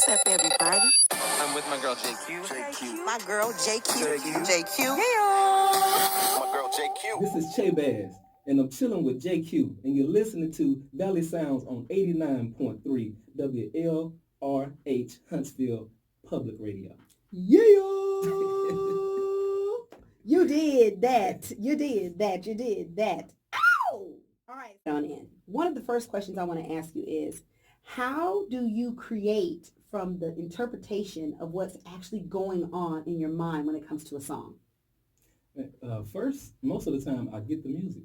What's up, everybody? I'm with my girl JQue. My girl JQue. JQue. My girl JQue. This is Chabaz, and I'm chilling with JQue, and you're listening to Valley Sounds on 89.3 WLRH Huntsville Public Radio. Yeah! You did that. You did that. You did that. Ow! All right. On in. One of the first questions I want to ask you is, how do you create from the interpretation of what's actually going on in your mind when it comes to a song? First, most of the time, I get the music.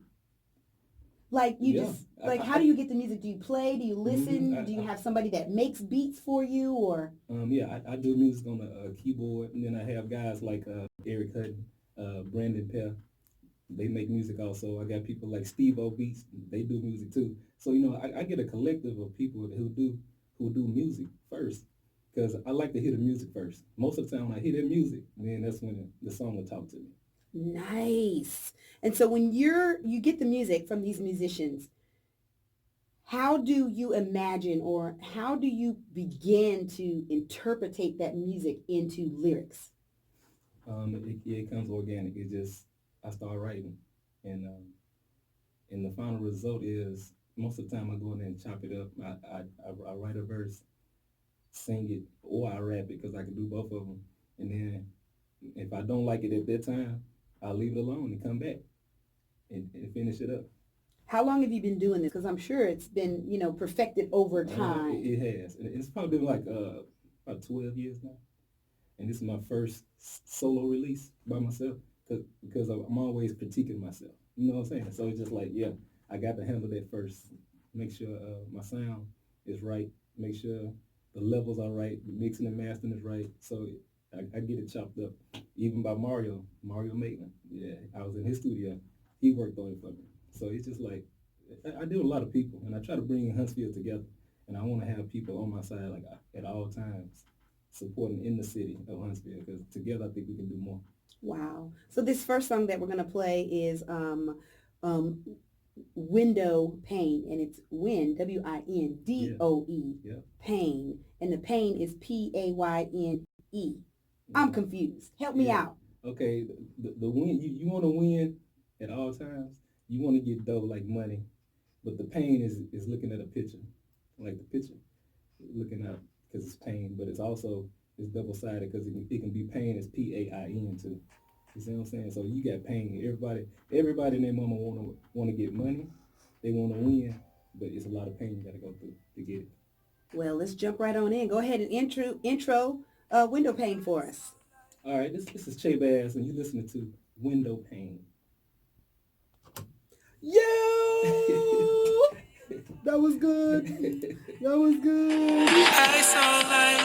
Like how do you get the music? Do you play? Do you listen? Do you have somebody that makes beats for you, or? I do music on the keyboard, and then I have guys like Eric Hutton, Brandon Pear. They make music also. I got people like Steve O Beats. They do music too. So I get a collective of people who do music first, because I like to hear the music first. Most of the time when I hear their music, then that's when the song will talk to me. Nice. And so when you get the music from these musicians, how do you imagine, or how do you begin to interpretate that music into lyrics? It comes organic. It just, I start writing, and the final result is, most of the time I go in there and chop it up. I write a verse, sing it, or I rap it, because I can do both of them. And then if I don't like it at that time, I'll leave it alone and come back and finish it up. How long have you been doing this? Because I'm sure it's been, perfected over time. It has. It's probably been like about 12 years now. And this is my first solo release by myself, because I'm always critiquing myself. You know what I'm saying? So it's just like, yeah, I got to handle that first. Make sure my sound is right. Make sure the levels are right. The mixing and mastering is right. So I get it chopped up. Even by Mario Maitland. Yeah, I was in his studio. He worked on it for me. So it's just like, I deal with a lot of people, and I try to bring Huntsville together. And I want to have people on my side, like, at all times, supporting in the city of Huntsville, because together I think we can do more. Wow. So this first song that we're going to play is Window Pane, and it's Wind, W-I-N-D-O-E, yeah. Pain, and the pain is P-A-Y-N-E. I'm confused. Help me out. Okay, the win, you want to win at all times. You want to get dough like money, but the pain is looking at a picture, like the picture, looking out, because it's pain, but it's double-sided, because it can be pain as P-A-I-N too. You see what I'm saying? So you got pain. Everybody and their mama want to get money. They want to win, but it's a lot of pain you got to go through to get it. Well, let's jump right on in. Go ahead and intro Window Pane for us. All right, this is Chabaz, and you're listening to Window Pane. Yeah! That was good. That was good. I saw light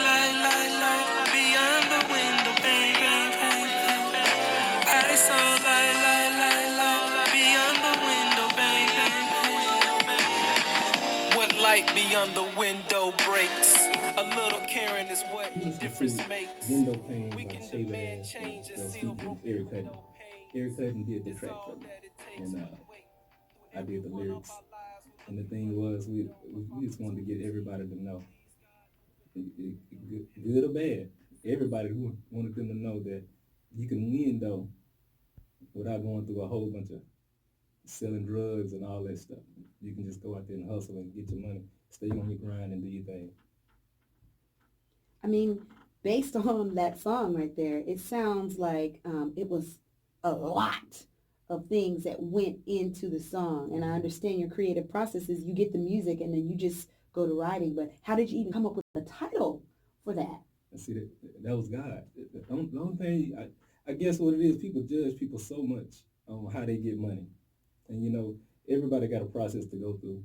beyond the window pane. I saw light beyond the window pane. What light beyond the window breaks? A little caring is what difference makes. Window Pane by Chabaz and Eric Hutton. Eric Hutton did the track for me, and I did the lyrics. And the thing was, we just wanted to get everybody to know, good or bad, everybody wanted them to know that you can win, though, without going through a whole bunch of selling drugs and all that stuff. You can just go out there and hustle and get your money, stay on your grind and do your thing. I mean, based on that song right there, it sounds like it was a lot of things that went into the song. And I understand your creative process is you get the music and then you just go to writing. But how did you even come up with the title for that? I see that was God. The only thing, I guess what it is, people judge people so much on how they get money. And, everybody got a process to go through,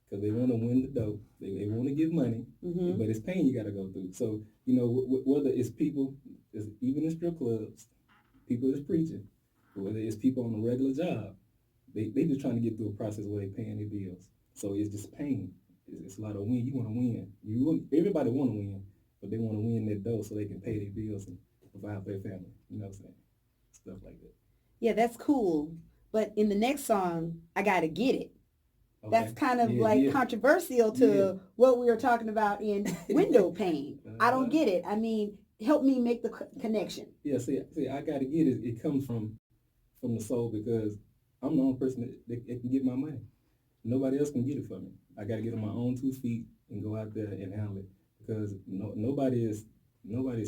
because they want to win the dough. They want to get money, but it's pain you got to go through. So, whether it's people, even in strip clubs, people that's preaching, whether it's people on a regular job, they just trying to get through a process where they paying their bills. So it's just pain. It's a lot of win. You want to win. Everybody want to win, but they want to win that dough so they can pay their bills and provide for their family. You know what I'm saying? Stuff like that. Yeah, that's cool. But in the next song, I Gotta Get It, That's kind of controversial to what we were talking about in window pane. I don't get it. I mean, help me make the connection. Yeah, see, I got to get it. It comes from the soul because I'm the only person that can get my money. Nobody else can get it for me. I got to get on my own 2 feet and go out there and handle it because nobody is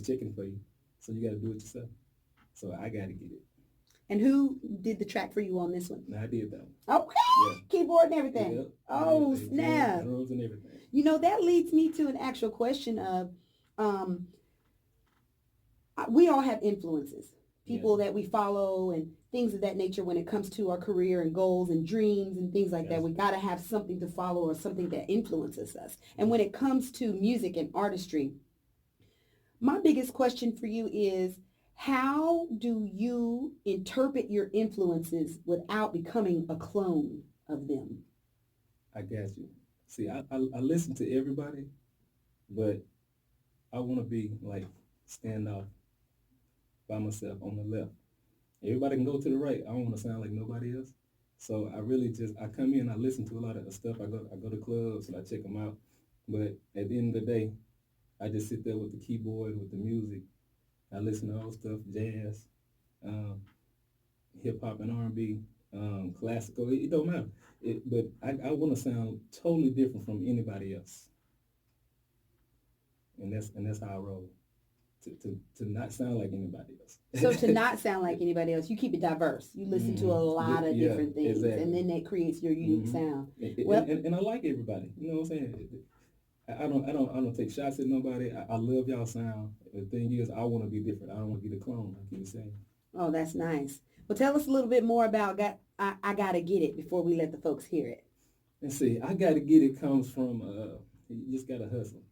checking for you. So you got to do it yourself. So I got to get it. And who did the track for you on this one? No, I did that one. Okay. Yeah. Keyboard and everything. Yep. Oh, snap. Drums and everything. You know, that leads me to an actual question of, we all have influences, people that we follow and things of that nature when it comes to our career and goals and dreams and things like that. We got to have something to follow or something that influences us. And when it comes to music and artistry, my biggest question for you is, how do you interpret your influences without becoming a clone of them? I got you. See, I listen to everybody, but I want to be like stand off by myself on the left. Everybody can go to the right. I don't want to sound like nobody else. So I really I come in, I listen to a lot of stuff. I go to clubs and I check them out. But at the end of the day, I just sit there with the keyboard, with the music. I listen to all stuff, jazz, hip hop and R&B, classical. It don't matter. But I want to sound totally different from anybody else. And that's how I roll. To not sound like anybody else. So to not sound like anybody else, you keep it diverse. You listen to a lot of different things, exactly. And then that creates your unique sound. And I like everybody. You know what I'm saying? I don't take shots at nobody. I love y'all sound. The thing is, I want to be different. I don't want to be the clone. I keep saying. Oh, that's nice. Well, tell us a little bit more about I Gotta Get It before we let the folks hear it. And see, I Gotta Get It comes from you just gotta hustle.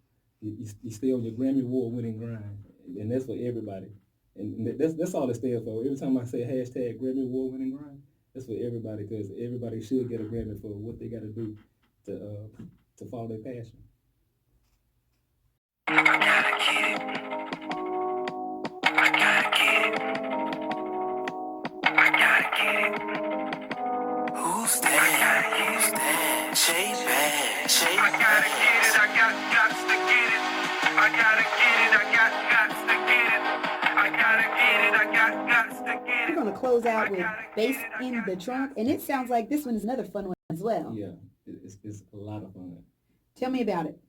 You stay on your Grammy Award winning grind, and that's for everybody. And that's all it stands for. Every time I say hashtag Grammy Award winning grind, that's for everybody because everybody should get a Grammy for what they got to do to follow their passion. I gotta get it. I gotta get it. I gotta get it. Who's that? Who's that? Chabaz. I gotta get it. I got to get it. I gotta get it. I got to get it. I gotta get it. I got to get it. We're gonna close out with Bass in the Trunk, and it sounds like this one is another fun one as well. Yeah, it's a lot of fun. Tell me about it.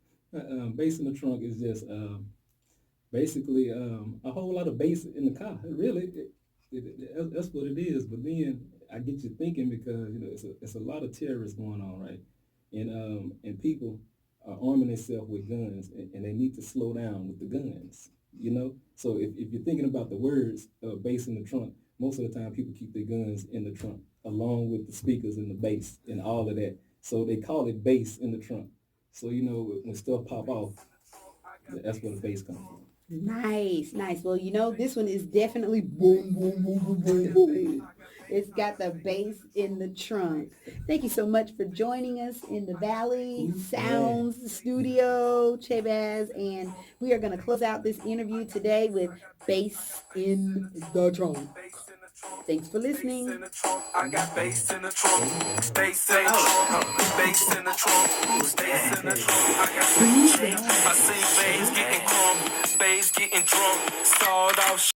Bass in the trunk is just basically a whole lot of bass in the car. Really, that's what it is. But then I get you thinking because it's a lot of terrorists going on, right? And people are arming themselves with guns, and they need to slow down with the guns. So if you're thinking about the words bass in the trunk, most of the time people keep their guns in the trunk along with the speakers and the bass and all of that. So they call it bass in the trunk. So, when stuff pop off, that's where the bass comes from. Nice. Well, this one is definitely boom, boom, boom, boom, boom, boom. It's got the bass in the trunk. Thank you so much for joining us in the Valley Sounds Studio, Chabaz. And we are going to close out this interview today with Bass in the Trunk. Thanks for listening. I got bass in the trunk, bass in the trunk, bass in the trunk, bass in the trunk. I got bass. I see bass getting crunk, bass getting drunk. Start off